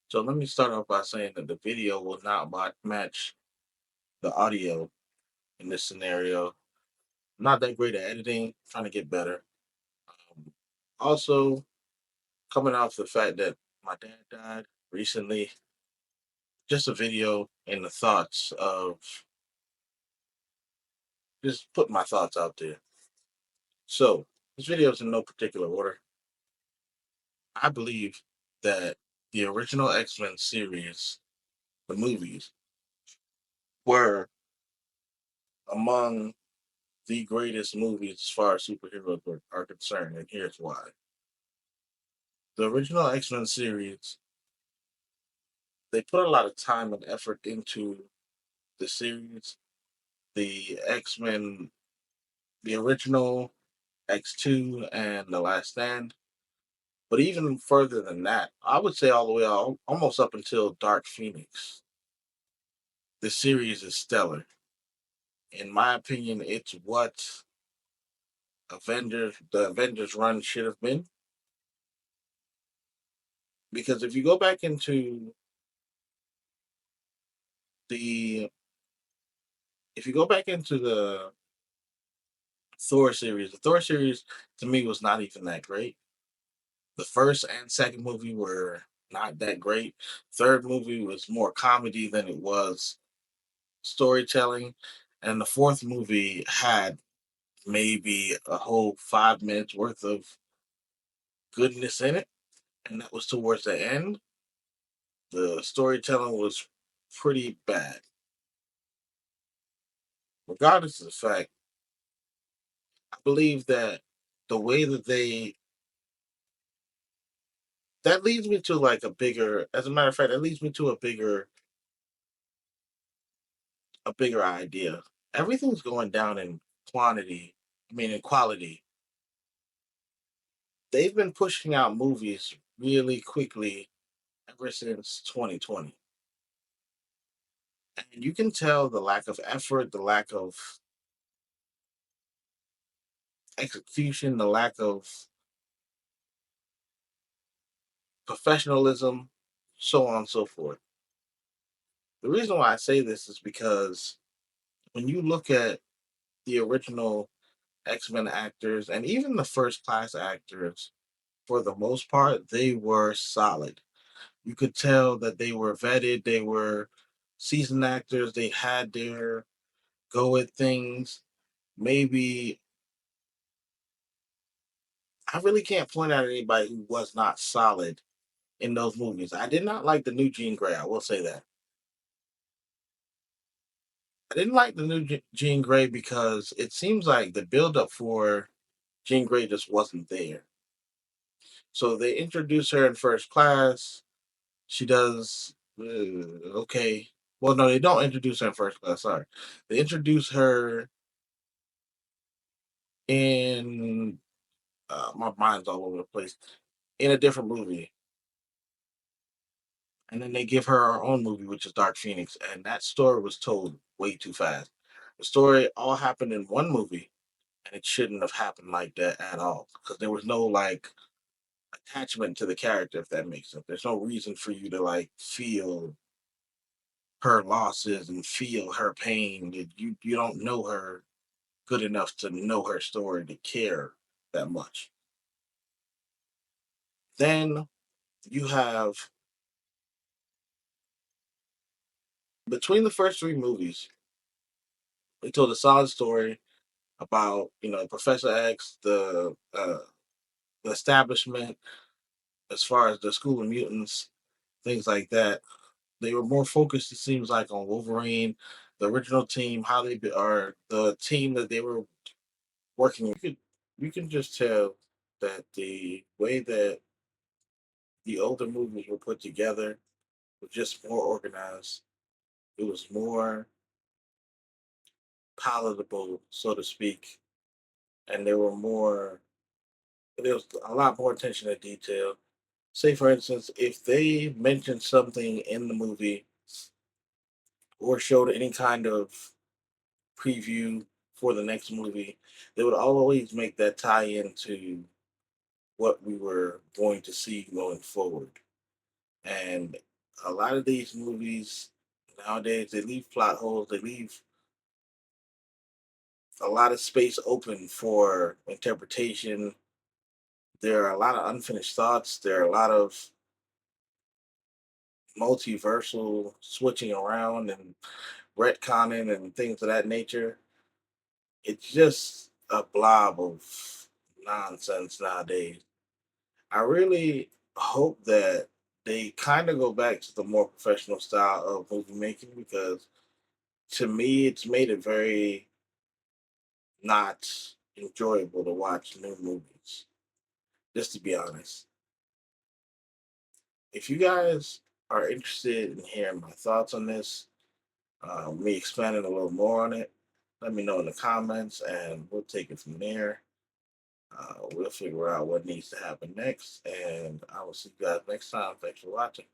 So let me start off by saying that the video will not match the audio in this scenario. I'm not that great at editing, trying to get better. Um, Also, coming off the fact that my dad died recently, just a video and the thoughts of just putting my thoughts out there. So, this video is in no particular order. I believe that the original X-Men series, the movies, were among the greatest movies as far as superheroes are concerned, and here's why. The original X-Men series, they put a lot of time and effort into the series. The X-Men, the original X2 and The Last Stand. But even further than that, I would say all the way almost up until Dark Phoenix. The series is stellar. In my opinion, it's what the Avengers run should have been. Because the if you go back into the Thor series to me was not even that great. The first and second movie were not that great. Third movie was more comedy than it was storytelling. And the fourth movie had maybe a whole 5 minutes worth of goodness in it. And that was towards the end. The storytelling was pretty bad. Regardless of the fact, I believe that the way that leads me to like as a matter of fact, that leads me to a bigger idea. Everything's going down in quantity, in quality. They've been pushing out movies really quickly ever since 2020. And you can tell the lack of effort, the lack of execution, the lack of professionalism, so on and so forth. The reason why I say this is because when you look at the original X-Men actors and even the first class actors, for the most part, they were solid. You could tell that they were vetted, they were seasoned actors, they had their go at things. Maybe I really can't point out anybody who was not solid in those movies. I did not like the new Jean Grey, I will say that. I didn't like the new Jean Grey because it seems like the buildup for Jean Grey just wasn't there. So they introduce her in first class. She does okay. Well, no, they don't introduce her in first class. Sorry, they introduce her in my mind's all over the place in a different movie, and then they give her her own movie, which is Dark Phoenix, and that story was told way too fast. The story all happened in one movie, and it shouldn't have happened like that at all because there was no like attachment to the character, if that makes sense. There's no reason for you to like feel her losses and feel her pain. You don't know her good enough to know her story to care that much. Then you have between the first three movies, they told a solid story about Professor X, the establishment, as far as the School of Mutants, things like that. They were more focused, it seems like, on Wolverine, the original team, how are the team that they were working. You can just tell that the way that the older movies were put together was just more organized. It was more palatable, so to speak, and there was a lot more attention to detail. Say, for instance, if they mentioned something in the movie or showed any kind of preview for the next movie, they would always make that tie into what we were going to see going forward. And A lot of these movies nowadays, they leave plot holes, they leave a lot of space open for interpretation. There are a lot of unfinished thoughts. There are a lot of multiversal switching around and retconning and things of that nature. It's just a blob of nonsense nowadays. I really hope that they kind of go back to the more professional style of movie making, because to me, it's made it very not enjoyable to watch new movies. Just to be honest, if you guys are interested in hearing my thoughts on this, me expanding a little more on it, let me know in the comments, and we'll take it from there. We'll figure out what needs to happen next, and I will see you guys next time. Thanks for watching.